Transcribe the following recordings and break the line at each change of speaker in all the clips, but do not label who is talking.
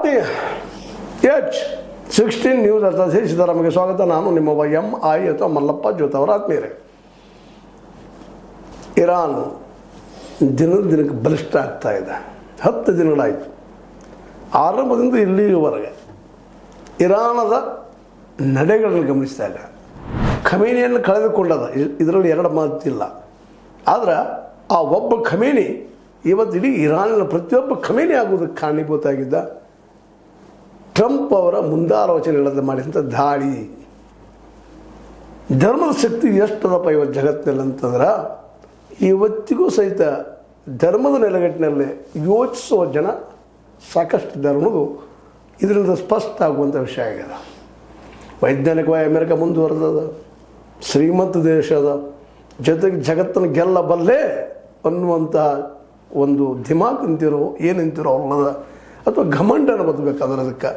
ಆತ್ಮೀಯ H16 news ಅರ್ಥಾತ್ ಸಿದ್ದರಾಮಯ್ಯ ಸ್ವಾಗತ. ನಾನು ನಿಮ್ಮೊಬ್ಬ MI ಅಥವಾ ಮಲ್ಲಪ್ಪ ಜೋತ್ ಅವರ ಆತ್ಮೀಯರೇ. ಇರಾನ್ ದಿನದ ದಿನಕ್ಕೆ ಬಲಿಷ್ಠ ಆಗ್ತಾ ಇದೆ. 10 ದಿನಗಳಾಯಿತು ಆರಂಭದಿಂದ ಇಲ್ಲಿಯವರೆಗೆ ಇರಾನದ ನಡೆಗಳನ್ನು ಗಮನಿಸಿದಾಗ ಖಮೇನಿಯನ್ನು ಕಳೆದುಕೊಂಡದ, ಇದರಲ್ಲಿ ಎರಡು ಮಾತಿಲ್ಲ. ಆದರೆ ಆ ಒಬ್ಬ ಖಮೇನಿ ಇವತ್ತು ಇಡೀ ಇರಾನಿನ ಪ್ರತಿಯೊಬ್ಬ ಖಮೇನಿ ಆಗುವುದಕ್ಕೆ ಕಾರಣೀಭೂತಾಗಿದ್ದ ಟ್ರಂಪ್ ಅವರ ಮುಂದಾಲೋಚನೆಗಳನ್ನು ಮಾಡಿದಂಥ ದಾಳಿ. ಧರ್ಮದ ಶಕ್ತಿ ಎಷ್ಟದಪ್ಪ ಇವತ್ತು ಜಗತ್ತಿನಲ್ಲಿ ಅಂತಂದ್ರೆ, ಇವತ್ತಿಗೂ ಸಹಿತ ಧರ್ಮದ ನೆಲೆಗಟ್ಟಿನಲ್ಲಿ ಯೋಚಿಸುವ ಜನ ಸಾಕಷ್ಟಿದ್ದಾರೆ ಅನ್ನೋದು ಇದರಿಂದ ಸ್ಪಷ್ಟ ಆಗುವಂಥ ವಿಷಯ ಆಗಿದೆ. ವೈಜ್ಞಾನಿಕವಾಗಿ ಅಮೆರಿಕ ಮುಂದುವರೆದದ, ಶ್ರೀಮಂತ ದೇಶದ ಜೊತೆಗೆ ಜಗತ್ತನ್ನು ಗೆಲ್ಲಬಲ್ಲೆ ಅನ್ನುವಂಥ ಒಂದು ದಿಮಾಕ್ ಅಂತಿರೋ ಏನಂತಿರೋ ಅವಳದ ಅಥವಾ ಘಮಂಡನ ಬದುಕಬೇಕಾದ್ರೆ ಅದಕ್ಕೆ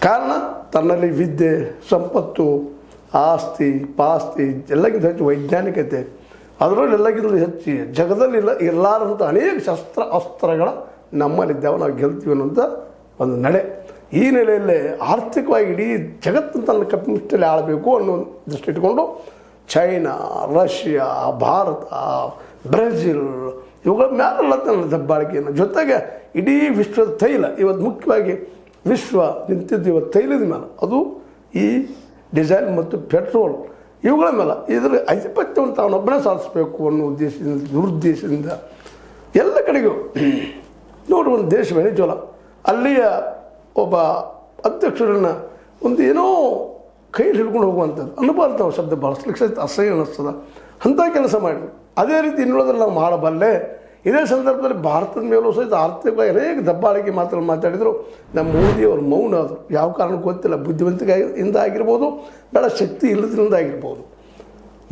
ಕಾರಣ ತನ್ನಲ್ಲಿ ವಿದ್ಯೆ, ಸಂಪತ್ತು, ಆಸ್ತಿ ಪಾಸ್ತಿ ಎಲ್ಲಕ್ಕಿಂತ ಹೆಚ್ಚು ವೈಜ್ಞಾನಿಕತೆ, ಅದರಲ್ಲಿ ಎಲ್ಲಕ್ಕಿಂತ ಹೆಚ್ಚು ಜಗದಲ್ಲಿ ಇರಲಾರಂಥ ಅನೇಕ ಅಸ್ತ್ರಗಳ ನಮ್ಮಲ್ಲಿದ್ದಾವೆ, ನಾವು ಗೆಲ್ತೀವಿ ಅನ್ನೋಂಥ ಒಂದು ನಡೆ. ಈ ನೆಲೆಯಲ್ಲೇ ಆರ್ಥಿಕವಾಗಿ ಇಡೀ ಜಗತ್ತನ್ನು ತನ್ನ ಕಪಿಮುಷ್ಟಿಯಲ್ಲಿ ಆಳಬೇಕು ಅನ್ನೋ ದೃಷ್ಟಿ ಇಟ್ಕೊಂಡು ಚೈನಾ, ರಷ್ಯಾ, ಭಾರತ, ಬ್ರೆಜಿಲ್ ಇವುಗಳ ಮ್ಯಾಲೆಲ್ಲ ತನ್ನ ದಬ್ಬಾಳಿಕೆಯನ್ನು, ಜೊತೆಗೆ ಇಡೀ ವಿಶ್ವದ ತೈಲ ಇವತ್ತು ಮುಖ್ಯವಾಗಿ ವಿಶ್ವ ನಿಂತಿದ್ದು ಇವತ್ತು ತೈಲದ ಮೇಲೆ, ಅದು ಈ ಡೀಸೆಲ್ ಮತ್ತು ಪೆಟ್ರೋಲ್ ಇವುಗಳ ಮೇಲೆ ಇದರ ಆಧಿಪತ್ಯವನ್ನು ತಾವನ್ನೊಬ್ಬನೇ ಸಾಧಿಸಬೇಕು ಅನ್ನೋ ಉದ್ದೇಶದಿಂದ ದುರುದ್ದೇಶದಿಂದ ಎಲ್ಲ ಕಡೆಗೂ ನೋಡಿ ಒಂದು ದೇಶ ವೆನೆಜುವೆಲಾ, ಅಲ್ಲಿಯ ಒಬ್ಬ ಅಧ್ಯಕ್ಷರನ್ನು ಒಂದು ಏನೋ ಕೈಯಲ್ಲಿ ಹಿಡ್ಕೊಂಡು ಹೋಗುವಂಥದ್ದು ಅನುಭವ ನಾವು ಶಬ್ದ ಬಳಸ್ಲಿಕ್ಕೆ ಸಹಿತ ಅಸಹ್ಯ ಅನ್ನಿಸ್ತದೆ. ಅಂಥ ಕೆಲಸ ಮಾಡಿದ್ರು. ಅದೇ ರೀತಿ ಇನ್ನುಳಿದ್ರೆ ನಾವು ಮಾಡಬಲ್ಲೆ. ಇದೇ ಸಂದರ್ಭದಲ್ಲಿ ಭಾರತದ ಮೇಲೂ ಸಹಿತ ಆರ್ಥಿಕವಾಗಿ ಅನೇಕ ದಬ್ಬಾಳಿಕೆ ಮಾತಾಡಿದರು. ನಮ್ಮ ಮೋದಿಯವರು ಮೌನ ಆದರು. ಯಾವ ಕಾರಣಕ್ಕೂ ಗೊತ್ತಿಲ್ಲ, ಬುದ್ಧಿವಂತಿಕೆಯಿಂದ ಆಗಿರ್ಬೋದು, ಬೇಡ ಶಕ್ತಿ ಇಲ್ಲದ್ರಿಂದ ಆಗಿರ್ಬೋದು.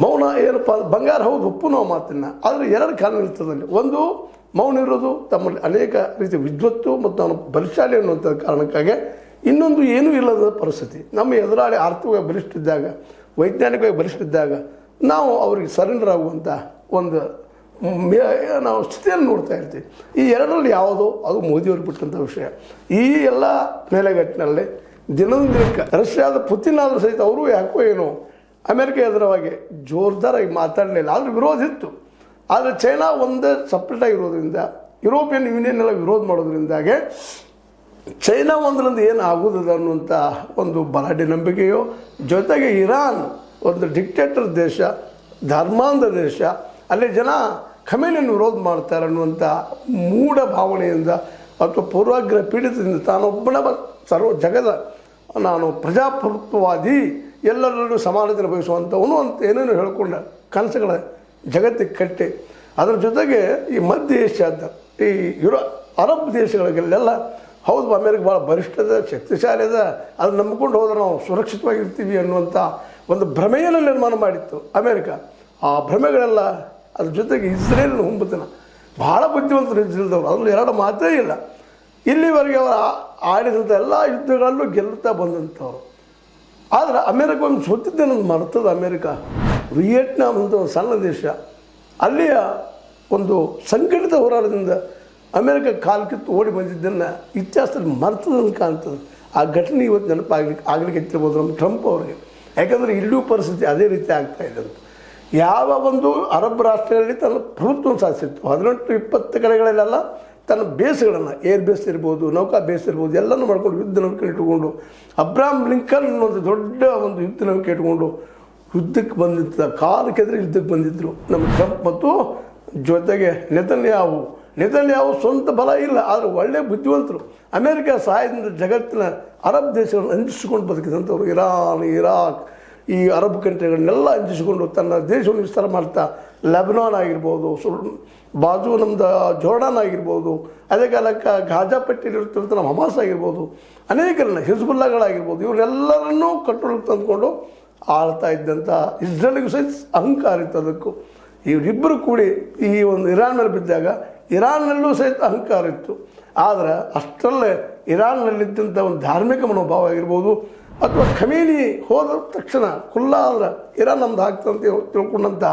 ಮೌನ ಏನಪ್ಪ, ಬಂಗಾರ ಹೌದು ಒಪ್ಪು ನಾವು ಮಾತನ್ನು, ಆದರೆ ಎರಡು ಕಾರಣ ಇರ್ತದಲ್ಲಿ. ಒಂದು, ಮೌನ ಇರೋದು ತಮ್ಮಲ್ಲಿ ಅನೇಕ ರೀತಿಯ ವಿದ್ವತ್ತು ಮತ್ತು ನಾನು ಬಲಶಾಲಿ ಅನ್ನುವಂಥ ಕಾರಣಕ್ಕಾಗಿ. ಇನ್ನೊಂದು ಏನೂ ಇಲ್ಲದ ಪರಿಸ್ಥಿತಿ. ನಮ್ಮ ಎದುರಾಳಿ ಆರ್ಥಿಕವಾಗಿ ಬಲಿಷ್ಠಿದ್ದಾಗ, ವೈಜ್ಞಾನಿಕವಾಗಿ ಬಲಿಷ್ಠಿದ್ದಾಗ ನಾವು ಅವ್ರಿಗೆ ಸರೆಂಡರ್ ಆಗುವಂಥ ಒಂದು ನಾವು ಸ್ಥಿತಿಯನ್ನು ನೋಡ್ತಾ ಇರ್ತೀವಿ. ಈ ಎರಡರಲ್ಲಿ ಯಾವುದೋ ಅದು ಮೋದಿಯವ್ರಿಗೆ ಬಿಟ್ಟಂಥ ವಿಷಯ. ಈ ಎಲ್ಲ ನೆಲೆಗಟ್ಟಿನಲ್ಲಿ ದಿನದ ದಿನಕ್ಕೆ ರಷ್ಯಾದ ಪುತಿನ್ ಆದರೂ ಸಹಿತ ಅವರು ಯಾಕೋ ಏನೋ ಅಮೆರಿಕ ಎದುರವಾಗಿ ಜೋರ್ದಾರಾಗಿ ಮಾತಾಡಲಿಲ್ಲ. ಆದರೆ ವಿರೋಧ ಇತ್ತು. ಆದರೆ ಚೈನಾ ಒಂದೇ ಸಪ್ರೇಟಾಗಿರೋದ್ರಿಂದ, ಯುರೋಪಿಯನ್ ಯೂನಿಯನ್ ಎಲ್ಲ ವಿರೋಧ ಮಾಡೋದ್ರಿಂದಾಗೆ ಚೈನಾ ಒಂದರಿಂದ ಏನು ಆಗುವುದಿಲ್ಲ ಅನ್ನುವಂಥ ಒಂದು ಬಲಾಢ್ಯ ನಂಬಿಕೆಯೋ, ಜೊತೆಗೆ ಇರಾನ್ ಒಂದು ಡಿಕ್ಟೇಟರ್ ದೇಶ, ಧರ್ಮಾಂಧ ದೇಶ, ಅಲ್ಲಿ ಜನ ಖಮೇನಿಯನ್ನು ವಿರೋಧ ಮಾಡ್ತಾರೆ ಅನ್ನುವಂಥ ಮೂಢ ಭಾವನೆಯಿಂದ ಅಥವಾ ಪೂರ್ವಾಗ್ರಹ ಪೀಡಿತದಿಂದ ತಾನೊಬ್ಬನ ಜಗದ ನಾನು ಪ್ರಜಾಪ್ರಭುತ್ವವಾದಿ, ಎಲ್ಲರಲ್ಲೂ ಸಮಾನತೆ ಬಯಸುವಂಥವನು ಅಂತ ಏನೇನು ಹೇಳ್ಕೊಂಡ ಕನಸುಗಳ ಜಗತ್ತಿಗೆ ಕಟ್ಟಿ, ಅದರ ಜೊತೆಗೆ ಈ ಮಧ್ಯ ಏಷ್ಯಾದ ಈ ಅರಬ್ ದೇಶಗಳಿಗೆಲ್ಲ ಹೌದು ಅಮೇರಿಕ ಭಾಳ ಬಲಿಷ್ಠದ, ಶಕ್ತಿಶಾಲಿ ಅದ, ಅದು ನಂಬಿಕೊಂಡು ಹೋದ್ರೆ ನಾವು ಸುರಕ್ಷಿತವಾಗಿರ್ತೀವಿ ಅನ್ನುವಂಥ ಒಂದು ಭ್ರಮೆಯನ್ನು ನಿರ್ಮಾಣ ಮಾಡಿತ್ತು ಅಮೇರಿಕ. ಆ ಭ್ರಮೆಗಳೆಲ್ಲ ಅದ್ರ ಜೊತೆಗೆ ಇಸ್ರೇಲಿನ ಹುಂಬತನ, ಭಾಳ ಬುದ್ಧಿವಂತರು ಇಸ್ರೇಲ್ದವರು, ಅದರಲ್ಲಿ ಎರಡು ಮಾತೇ ಇಲ್ಲ. ಇಲ್ಲಿವರೆಗೆ ಅವರು ಆಡಿದಂಥ ಎಲ್ಲ ಯುದ್ಧಗಳಲ್ಲೂ ಗೆಲ್ಲುತ್ತಾ ಬಂದಂಥವ್ರು. ಆದರೆ ಅಮೇರಿಕ ಒಂದು ಸೋತಿದ್ದೇನಂದು ಮರ್ತದ. ಅಮೇರಿಕ ವಿಯೆಟ್ನಾಮ್ ಅಂತ ಒಂದು ಸಣ್ಣ ದೇಶ, ಅಲ್ಲಿಯ ಒಂದು ಸಂಘಟಿತ ಹೋರಾಟದಿಂದ ಅಮೇರಿಕ ಕಾಲ್ಕಿತ್ತು ಓಡಿ ಬಂದಿದ್ದನ್ನು ಇತಿಹಾಸದಲ್ಲಿ ಮರ್ತದಂಗೆ ಕಾಣ್ತದೆ. ಆ ಘಟನೆ ಇವತ್ತು ಆಗ್ಲಿಕ್ಕೆ ಎತ್ತಿರ್ಬೋದು ನಮ್ಮ ಟ್ರಂಪ್ ಅವರಿಗೆ. ಯಾಕಂದರೆ ಇಲ್ಲೂ ಪರಿಸ್ಥಿತಿ ಅದೇ ರೀತಿ ಆಗ್ತಾಯಿದೆ ಅಂತ. ಯಾವ ಒಂದು ಅರಬ್ ರಾಷ್ಟ್ರಗಳಲ್ಲಿ ತನ್ನ ಪ್ರಭುತ್ವವನ್ನು ಸಾಧಿಸಿತ್ತು, 18-20 ಕಡೆಗಳಲ್ಲೆಲ್ಲ ತನ್ನ ಬೇಸ್ಗಳನ್ನು, ಏರ್ ಬೇಸ್ ಇರ್ಬೋದು, ನೌಕಾ ಬೇಸ್ ಇರ್ಬೋದು, ಎಲ್ಲನೂ ಮಾಡ್ಕೊಂಡು ಯುದ್ಧ ನೌಕೆ ಇಟ್ಕೊಂಡು, ಅಬ್ರಾಹಂ ಲಿಂಕನ್ ಒಂದು ದೊಡ್ಡ ಒಂದು ಯುದ್ಧ ನೌಕೆ ಇಟ್ಕೊಂಡು ಯುದ್ಧಕ್ಕೆ ಬಂದಿದ್ದ, ಕಾಲಕ್ಕೆದ್ರೆ ಯುದ್ಧಕ್ಕೆ ಬಂದಿದ್ದರು ನಮ್ಮ ಟ್ರಂಪ್. ಮತ್ತು ಜೊತೆಗೆ ನೆತನ್ಯಾಹು ಸ್ವಂತ ಬಲ ಇಲ್ಲ, ಆದರೆ ಒಳ್ಳೆಯ ಬುದ್ಧಿವಂತರು. ಅಮೇರಿಕ ಸಹಾಯದಿಂದ ಜಗತ್ತಿನ ಅರಬ್ ದೇಶಗಳನ್ನು ಅಂಜಿಸಿಕೊಂಡು ಬದುಕಿದಂಥವ್ರು. ಇರಾನ್, ಇರಾಕ್, ಈ ಅರಬ್ ಕಂಟ್ರಿಗಳನ್ನೆಲ್ಲ ಅಂಜಿಸಿಕೊಂಡು ತನ್ನ ದೇಶವನ್ನು ವಿಸ್ತಾರ ಮಾಡ್ತಾ, ಲೆಬನಾನ್ ಆಗಿರ್ಬೋದು, ಬಾಜು ನಮ್ಮದು ಜೋರ್ಡಾನ್ ಆಗಿರ್ಬೋದು, ಅದೇ ಕಾಲಕ್ಕೆ ಗಾಜಾ ಪಟ್ಟಿಲಿರ್ತಿರ್ತ ನಮ್ಮ ಹಮಾಸ್ ಆಗಿರ್ಬೋದು, ಅನೇಕರನ್ನ ಹಿಜ್ಬುಲ್ಲಾಗಳಾಗಿರ್ಬೋದು, ಇವರೆಲ್ಲರನ್ನೂ ಕಂಟ್ರೋಲ್ಗೆ ತಂದುಕೊಂಡು ಆಳ್ತಾ ಇದ್ದಂಥ ಇಸ್ರೇಲಿಗೂ ಸಹಿತ ಅಹಂಕಾರ ಇತ್ತು. ಅದಕ್ಕೂ ಇವರಿಬ್ಬರು ಕೂಡಿ ಈ ಒಂದು ಇರಾನ್ ಮೇಲೆ ಬಿದ್ದಾಗ ಇರಾನ್ನಲ್ಲೂ ಸಹಿತ ಅಹಂಕಾರ ಇತ್ತು. ಆದರೆ ಅಷ್ಟರಲ್ಲೇ ಇರಾನ್ನಲ್ಲಿದ್ದಂಥ ಒಂದು ಧಾರ್ಮಿಕ ಮನೋಭಾವ ಆಗಿರ್ಬೋದು, ಅಥವಾ ಖಮೇನಿ ಹೋದ ತಕ್ಷಣ ಇರಾನ್ ನಮ್ದು ಆಗ್ತಂತ ತಿಳ್ಕೊಂಡಂಥ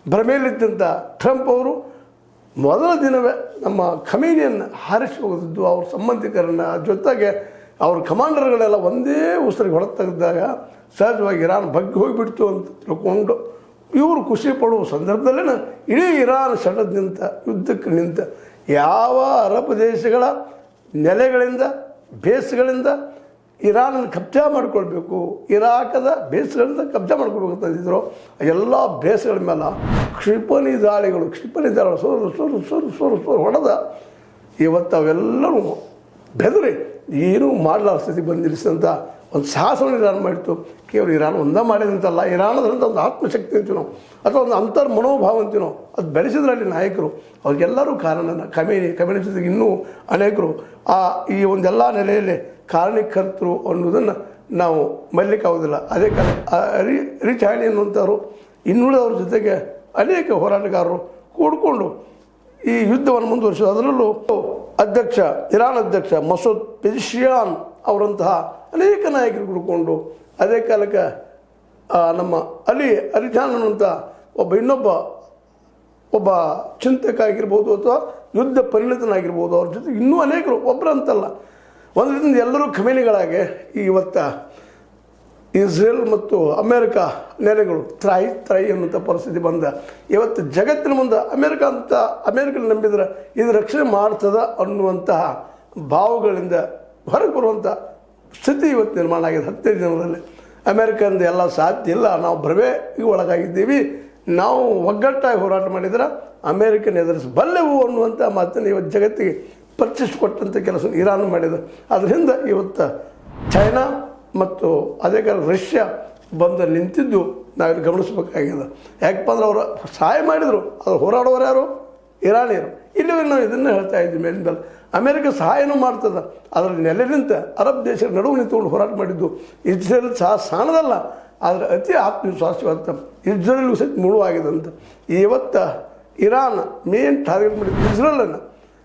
ಭ್ರಮೆಯಲ್ಲಿದ್ದಂಥ ಟ್ರಂಪ್ ಅವರು ಮೊದಲ ದಿನವೇ ನಮ್ಮ ಖಮೀನಿಯನ್ನು ಹಾರಿಸಿ ಹೋಗಿದ್ದು ಅವ್ರ ಸಂಬಂಧಿಕರನ್ನ ಜೊತೆಗೆ ಅವ್ರ ಕಮಾಂಡರ್ಗಳೆಲ್ಲ ಒಂದೇ ಉಸಿರಿಗೆ ಹೊರ ತೆಗೆದಾಗ ಸಹಜವಾಗಿ ಇರಾನ್ ಬಗ್ಗೆ ಹೋಗಿಬಿಡ್ತು ಅಂತ ತಿಳ್ಕೊಂಡು ಇವರು ಖುಷಿ ಪಡುವ ಸಂದರ್ಭದಲ್ಲೇ ಇಡೀ ಇರಾನ್ ಸಡದ್ ನಿಂತ ಯುದ್ಧಕ್ಕೆ ನಿಂತ ಯಾವ ಅರಬ್ ದೇಶಗಳ ನೆಲೆಗಳಿಂದ ಬೇಸ್ಗಳಿಂದ ಇರಾನನ್ನು ಕಬ್ಜಾ ಮಾಡ್ಕೊಳ್ಬೇಕು, ಇರಾಕದ ಬೇಸ್ಗಳಿಂದ ಕಬ್ಜಾ ಮಾಡ್ಕೊಳ್ಬೇಕು ಅಂತಂದಿದ್ರು. ಎಲ್ಲ ಬೇಸ್ಗಳ ಮೇಲೆ ಕ್ಷಿಪಣಿ ದಾಳಿಗಳು ಸೋರು ಹೊಡೆದ ಇವತ್ತು ಅವೆಲ್ಲರೂ ಬೆದರಿ ಏನೂ ಮಾಡಲಾರ ಸ್ಥಿತಿ ಬಂದಿರಿಸಿದಂಥ ಒಂದು ಸಾಹಸವನ್ನು ಇರಾನ್ ಮಾಡಿತ್ತು. ಕೇವಲ ಇರಾನ್ ಒಂದೇ ಮಾಡಿದಂತಲ್ಲ, ಇರಾನದ್ರಿಂದ ಒಂದು ಆತ್ಮಶಕ್ತಿ ಅಂತೀವಿ ನಾವು, ಅಥವಾ ಒಂದು ಅಂತರ್ ಮನೋಭಾವ ಅಂತೀವಿ ನಾವು. ಅದು ಬೆಳೆಸಿದ್ರಲ್ಲಿ ನಾಯಕರು ಅವ್ರಿಗೆಲ್ಲರೂ ಕಾರಣನ ಕಮ್ಯುನಿ ಜೊತೆಗೆ ಇನ್ನೂ ಅನೇಕರು ಈ ಒಂದೆಲ್ಲ ನೆಲೆಯಲ್ಲಿ ಕಾರಣೀಕರ್ತರು ಅನ್ನೋದನ್ನು ನಾವು ಮರಿಲಿಕ್ಕಾಗೋದಿಲ್ಲ. ಅದೇ ಕಾಲ ರಿಚ್ ಹ್ಯಾಂಡಿ ಅನ್ನುವಂಥವ್ರು ಇನ್ನುಳಿದವ್ರ ಜೊತೆಗೆ ಅನೇಕ ಹೋರಾಟಗಾರರು ಕೂಡಿಕೊಂಡು ಈ ಯುದ್ಧವನ್ನು ಮುಂದುವರಿಸೋದು. ಅದರಲ್ಲೂ ಇರಾನ್ ಅಧ್ಯಕ್ಷ ಮಸೂದ್ ಪೆಜಿಶಿಯಾನ್ ಅವರಂತಹ ಅನೇಕ ನಾಯಕರು ಕೂಡಿಕೊಂಡು ಅದೇ ಕಾಲಕ್ಕೆ ನಮ್ಮ ಅಲಿಜಾನ್ ಅನ್ನುವಂಥ ಒಬ್ಬ ಚಿಂತಕ ಆಗಿರ್ಬೋದು ಅಥವಾ ಯುದ್ಧ ಪರಿಣಿತನಾಗಿರ್ಬೋದು. ಅವ್ರ ಜೊತೆ ಇನ್ನೂ ಅನೇಕರು, ಒಬ್ಬರಂತಲ್ಲ, ಒಂದರಿಂದ ಎಲ್ಲರೂ ಖಮೇನಿಗಳಾಗಿ ಇವತ್ತು ಇಸ್ರೇಲ್ ಮತ್ತು ಅಮೇರಿಕ ನೆಲೆಗಳು ತ್ರಾಯಿ ಅನ್ನುವಂಥ ಪರಿಸ್ಥಿತಿ ಬಂದ ಇವತ್ತು ಜಗತ್ತಿನ ಮುಂದೆ ಅಮೇರಿಕನ ನಂಬಿದ್ರೆ ಇದು ರಕ್ಷಣೆ ಮಾಡ್ತದ ಅನ್ನುವಂತಹ ಭಾವಗಳಿಂದ ಹೊರಗೆ ಬರುವಂಥ ಸ್ಥಿತಿ ಇವತ್ತು ನಿರ್ಮಾಣ ಆಗಿದೆ. 15 ದಿನಗಳಲ್ಲಿ ಅಮೇರಿಕದಿಂದ ಎಲ್ಲ ಸಾಧ್ಯ ಇಲ್ಲ, ನಾವು ಭ್ರಮೆಗೆ ಒಳಗಾಗಿದ್ದೀವಿ, ನಾವು ಒಗ್ಗಟ್ಟಾಗಿ ಹೋರಾಟ ಮಾಡಿದ್ರೆ ಅಮೇರಿಕನ್ ಎದುರಿಸಬಲ್ಲೆವು ಅನ್ನುವಂಥ ಮಾತನ್ನು ಇವತ್ತು ಜಗತ್ತಿಗೆ ಪರಿಚಯಿಸಿಕೊಟ್ಟಂಥ ಕೆಲಸ ಇರಾನ್ ಮಾಡಿದೆ. ಅದರಿಂದ ಇವತ್ತು ಚೈನಾ ಮತ್ತು ಅದೇ ಕಾಲ ರಷ್ಯಾ ಬಂದು ನಿಂತಿದ್ದು ನಾವಿಲ್ಲಿ ಗಮನಿಸಬೇಕಾಗಿದೆ. ಯಾಕಪ್ಪ ಅಂದ್ರೆ ಅವರು ಸಹಾಯ ಮಾಡಿದರು, ಅದು ಹೋರಾಡೋರು ಯಾರು? ಇರಾನಿಯರು. ಇಲ್ಲಿ ನಾವು ಇದನ್ನು ಹೇಳ್ತಾ ಇದ್ದೀವಿ, ಮೇಲಿಂದ ಅಮೇರಿಕ ಸಹಾಯನೂ ಮಾಡ್ತದೆ. ಅದರಲ್ಲಿ ನೆಲೆ ನಿಂತ ಅರಬ್ ದೇಶದ ನಡುವೆ ನಿಂತುಕೊಂಡು ಹೋರಾಟ ಮಾಡಿದ್ದು ಇಸ್ರೇಲ್ ಸಹ ಸಾಣದಲ್ಲ, ಆದರೆ ಅತಿ ಆತ್ಮವಿಶ್ವಾಸವಂತ ಇಸ್ರೇಲ್ಗೂ ಸಹಿತ ಮುಳುವಾಗಿದೆ ಅಂತ. ಇವತ್ತು ಇರಾನ್ ಮೇನ್ ಟಾರ್ಗೆಟ್ ಮಾಡಿದ್ದು ಇಸ್ರೇಲನ್ನು.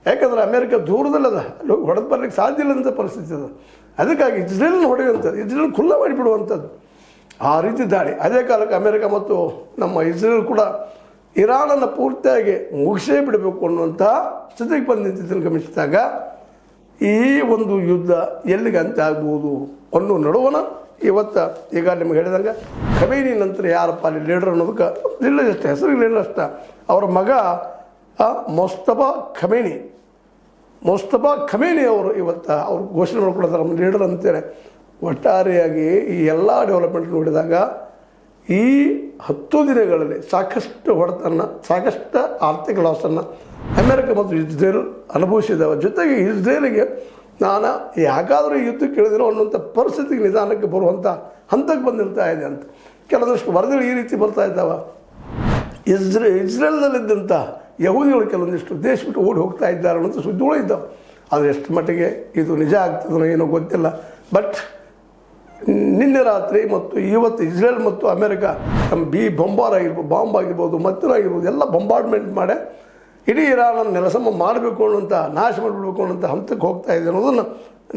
ಯಾಕಂದರೆ ಅಮೇರಿಕ ದೂರದಲ್ಲದ ಅಲ್ಲಿ ಹೊಡೆದು ಬರಲಿಕ್ಕೆ ಸಾಧ್ಯ ಇಲ್ಲಂಥ ಪರಿಸ್ಥಿತಿ ಅದು. ಅದಕ್ಕಾಗಿ ಇಸ್ರೇಲ್ನ ಹೊಡೆಯುವಂಥದ್ದು, ಇಸ್ರೇಲ್ ಖುಲ್ಲ ಮಾಡಿಬಿಡುವಂಥದ್ದು ಆ ರೀತಿ ದಾಳಿ. ಅದೇ ಕಾಲಕ್ಕೆ ಅಮೇರಿಕ ಮತ್ತು ನಮ್ಮ ಇಸ್ರೇಲ್ ಕೂಡ ಇರಾನನ್ನು ಪೂರ್ತಿಯಾಗಿ ಮುಗಿಸೇ ಬಿಡಬೇಕು ಅನ್ನುವಂಥ ಸ್ಥಿತಿಗೆ ಬಂದು ನಿಂತಿದ್ದನ್ನು ಗಮನಿಸಿದಾಗ ಈ ಒಂದು ಯುದ್ಧ ಎಲ್ಲಿಗೆ ಅಂತ್ಯ ಆಗ್ಬೋದು ಅನ್ನೋ ನಡುವನ ಇವತ್ತು ಈಗ ನಿಮಗೆ ಹೇಳಿದಾಗ ಖಮೇನಿ ನಂತರ ಯಾರಪ್ಪ ಅಲ್ಲಿ ಲೀಡರ್ ಅನ್ನೋದಕ್ಕೆ ಲೀಡರ್ ಅಷ್ಟೇ, ಹೆಸರಿಗೆ ಲೀಡರ್ ಅಷ್ಟೇ. ಅವರ ಮಗ ಮೊಸ್ತಫಾ ಖಮೇನಿ ಅವರು ಇವತ್ತು ಅವ್ರು ಘೋಷಣೆ ಮಾಡ್ಕೊಳ್ತಾರೆ ನಮ್ಮ ಲೀಡರ್ ಅಂತೇಳಿ. ಒಟ್ಟಾರೆಯಾಗಿ ಈ ಎಲ್ಲ ಡೆವಲಪ್ಮೆಂಟ್ ನೋಡಿದಾಗ ಈ 10 ದಿನಗಳಲ್ಲಿ ಸಾಕಷ್ಟು ಹೊಡೆತನ್ನು, ಸಾಕಷ್ಟು ಆರ್ಥಿಕ ಲಾಸನ್ನು ಅಮೇರಿಕ ಮತ್ತು ಇಸ್ರೇಲ್ ಅನುಭವಿಸಿದವ. ಜೊತೆಗೆ ಇಸ್ರೇಲಿಗೆ ನಾನು ಯಾಕಾದರೂ ಯುದ್ಧ ಕೇಳಿದಿರೋ ಅನ್ನುವಂಥ ಪರಿಸ್ಥಿತಿಗೆ ನಿಧಾನಕ್ಕೆ ಬರುವಂಥ ಹಂತಕ್ಕೆ ಬಂದಿರ್ತಾ ಇದೆ ಅಂತ ಕೆಲವೊಂದಷ್ಟು ವರದಿಗಳು ಈ ರೀತಿ ಬರ್ತಾ ಇದ್ದಾವೆ. ಇಸ್ರೇಲ್ನಲ್ಲಿದ್ದಂಥ ಯಹೂದಿಗಳು ಕೆಲವೊಂದಿಷ್ಟು ದೇಶ ಬಿಟ್ಟು ಓಡಿ ಹೋಗ್ತಾ ಇದ್ದಾರೆ ಅನ್ನೋಂಥ ಸುದ್ದಿಗಳು ಇದ್ದಾವೆ. ಆದರೆ ಎಷ್ಟು ಮಟ್ಟಿಗೆ ಇದು ನಿಜ ಆಗ್ತದೋ ಏನೋ ಗೊತ್ತಿಲ್ಲ. ಬಟ್ ನಿನ್ನೆ ರಾತ್ರಿ ಮತ್ತು ಇವತ್ತು ಇಸ್ರೇಲ್ ಮತ್ತು ಅಮೇರಿಕ ನಮ್ಮ ಬಾಂಬ್ ಆಗಿರ್ಬೋದು ಮತ್ತನಾಗಿರ್ಬೋದು ಎಲ್ಲ ಬಂಬಾರ್ಡ್ಮೆಂಟ್ ಮಾಡಿ ಇಡೀ ಇರಾನನ್ನು ನೆಲಸಮ ಮಾಡಬೇಕು ಅನ್ನೋಂಥ, ನಾಶ ಮಾಡಿಬಿಡ್ಬೇಕು ಅನ್ನೋಂಥ ಹಂತಕ್ಕೆ ಹೋಗ್ತಾ ಇದೆ ಅನ್ನೋದನ್ನು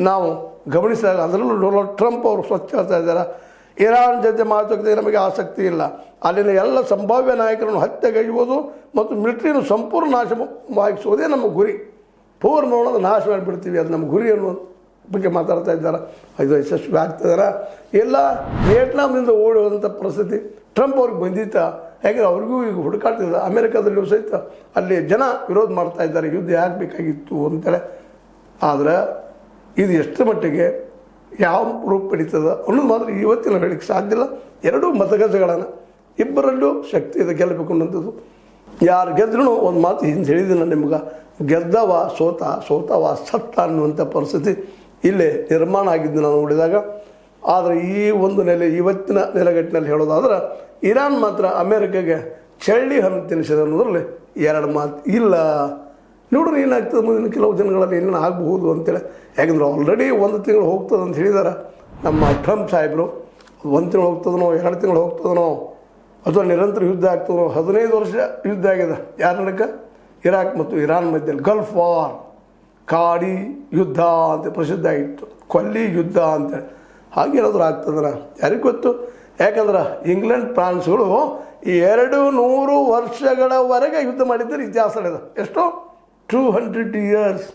ನಾವು ಗಮನಿಸಿದಾಗ, ಅದರಲ್ಲೂ ಡೊನಾಲ್ಡ್ ಟ್ರಂಪ್ ಅವರು ಸ್ವಚ್ಛ ಹೇಳ್ತಾ ಇದ್ದಾರೆ, ಇರಾನ್ ಜೊತೆ ಮಾತುಕತೆ ನಮಗೆ ಆಸಕ್ತಿ ಇಲ್ಲ, ಅಲ್ಲಿನ ಎಲ್ಲ ಸಂಭಾವ್ಯ ನಾಯಕರನ್ನು ಹತ್ಯೆಗೈಯುವುದು ಮತ್ತು ಮಿಲಿಟ್ರಿಯನ್ನು ಸಂಪೂರ್ಣ ನಾಶವಾಗಿಸುವುದೇ ನಮ್ಮ ಗುರಿ, ಪೂರ್ಣವಾದ ನಾಶ ಮಾಡಿಬಿಡ್ತೀವಿ, ಅದು ನಮ್ಮ ಗುರಿ ಅನ್ನೋ ಬಗ್ಗೆ ಮಾತಾಡ್ತಾ ಇದ್ದಾರೆ. ಇದು ಯಶಸ್ವಿ ಆಗ್ತಿದಾರ ಎಲ್ಲ ವಿಯೆಟ್ನಾಂನಿಂದ ಓಡಿ ಹೋದಂಥ ಪರಿಸ್ಥಿತಿ ಟ್ರಂಪ್ ಅವ್ರಿಗೆ ಬಂದಿತ್ತ. ಯಾಕೆಂದರೆ ಅವ್ರಿಗೂ ಈಗ ಹುಡುಕಾಡ್ತಿದ್ದ ಅಮೇರಿಕಾದಲ್ಲಿಯೂ ಸಹಿತ ಅಲ್ಲಿ ಜನ ವಿರೋಧ ಮಾಡ್ತಾ ಇದ್ದಾರೆ, ಯುದ್ಧ ಆಗಬೇಕಾಗಿತ್ತು ಅಂತೇಳಿ. ಆದರೆ ಇದು ಎಷ್ಟು ಮಟ್ಟಿಗೆ ಯಾವ ರೂಪ ಪಡೀತದ ಅನ್ನೋದು ಮಾತ್ರ ಇವತ್ತಿನ ಹೇಳಲಿಕ್ಕೆ ಸಾಧ್ಯ ಇಲ್ಲ. ಎರಡೂ ಮತಗಜಗಳನ್ನು ಇಬ್ಬರಲ್ಲೂ ಶಕ್ತಿ ಇದೆ ಗೆಲ್ಲಬೇಕು ಅನ್ನೋಂಥದ್ದು. ಯಾರು ಗೆದ್ರೂ ಒಂದು ಮಾತು ಹಿಂದೆ ಹೇಳಿದ್ದೀನಿ ನಿಮ್ಗೆ, ಗೆದ್ದವ ಸೋತವ ಸತ್ತ ಅನ್ನುವಂಥ ಪರಿಸ್ಥಿತಿ ಇಲ್ಲೇ ನಿರ್ಮಾಣ ಆಗಿದ್ದು ನಾವು ನೋಡಿದಾಗ. ಆದರೆ ಈ ಒಂದು ಇವತ್ತಿನ ನೆಲೆಗಟ್ಟಿನಲ್ಲಿ ಹೇಳೋದಾದ್ರೆ ಇರಾನ್ ಮಾತ್ರ ಅಮೇರಿಕಾಗೆ ಚಳ್ಳಿ ಹಣ್ಣು ತಿನ್ನಿಸಿದೆ ಅನ್ನೋದ್ರಲ್ಲಿ ಎರಡು ಮಾತು ಇಲ್ಲ. ನೋಡ್ರಿ ಏನಾಗ್ತದೆ ಮುಂದಿನ ಕೆಲವು ದಿನಗಳಲ್ಲಿ ಏನೇನು ಆಗಬಹುದು ಅಂತೇಳಿ. ಯಾಕಂದ್ರೆ ಆಲ್ರೆಡಿ 1 ತಿಂಗಳು ಹೋಗ್ತದೆ ಅಂತ ಹೇಳಿದ್ದಾರೆ ನಮ್ಮ ಟ್ರಂಪ್ ಸಾಹೇಬರು. 1 ತಿಂಗಳು ಹೋಗ್ತದನೋ 2 ತಿಂಗಳು ಹೋಗ್ತದನೋ ಅಥವಾ ನಿರಂತರ ಯುದ್ಧ ಆಗ್ತದನೋ. 15 ವರ್ಷ ಯುದ್ಧ ಆಗಿದೆ ಯಾರ ನಡಕ? ಇರಾಕ್ ಮತ್ತು ಇರಾನ್ ಮಧ್ಯದಲ್ಲಿ ಗಲ್ಫ್ ವಾರ್, ಕಾಡಿ ಯುದ್ಧ ಅಂತ ಪ್ರಸಿದ್ಧ ಆಗಿತ್ತು, ಕೊಲ್ಲಿ ಯುದ್ಧ ಅಂತೇಳಿ. ಹಾಗೇನಾದರೂ ಆಗ್ತದನ ಯಾರಿಗೆ ಗೊತ್ತು. ಯಾಕಂದ್ರೆ ಇಂಗ್ಲೆಂಡ್ ಫ್ರಾನ್ಸ್ಗಳು 200 ವರ್ಷಗಳವರೆಗೆ ಯುದ್ಧ ಮಾಡಿದ್ದರೆ ಇತಿಹಾಸ ಇದೆ. ಎಷ್ಟು? 200 ಇಯರ್ಸ್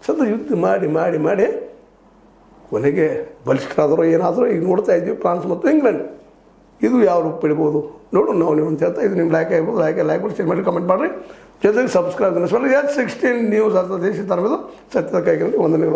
ಸದ ಯುದ್ಧ ಮಾಡಿ ಮಾಡಿ ಮಾಡಿ ಕೊನೆಗೆ ಬಲಿಷ್ಠರಾದರೂ ಏನಾದರೂ ಈಗ ನೋಡ್ತಾ ಇದ್ದೀವಿ ಫ್ರಾನ್ಸ್ ಮತ್ತು ಇಂಗ್ಲೆಂಡ್. ಇದು ಯಾವ ರೂಪ ಪಡಿಬೋದು ನೋಡು ನಾವು ನೀವು ಅಂತ ಹೇಳ್ತಾ ಇದು ನಿಮ್ಮ ಲೈಕ್ ಆಗಿರ್ಬೋದು. ಲೈಕ್ ಮಾಡಿ ಶೇರ್ ಮಾಡಿ ಕಮೆಂಟ್ ಮಾಡಿರಿ. ಜೊತೆಗೆ ಸಬ್ಸ್ಕ್ರೈಬ್ S16 ನ್ಯೂಸ್ ಅರ್ಥ ದೇಶ ತರಬಹುದು ಸತ್ಯದ ಕೈಗಳಲ್ಲಿ ವಂದನೆಗಳು.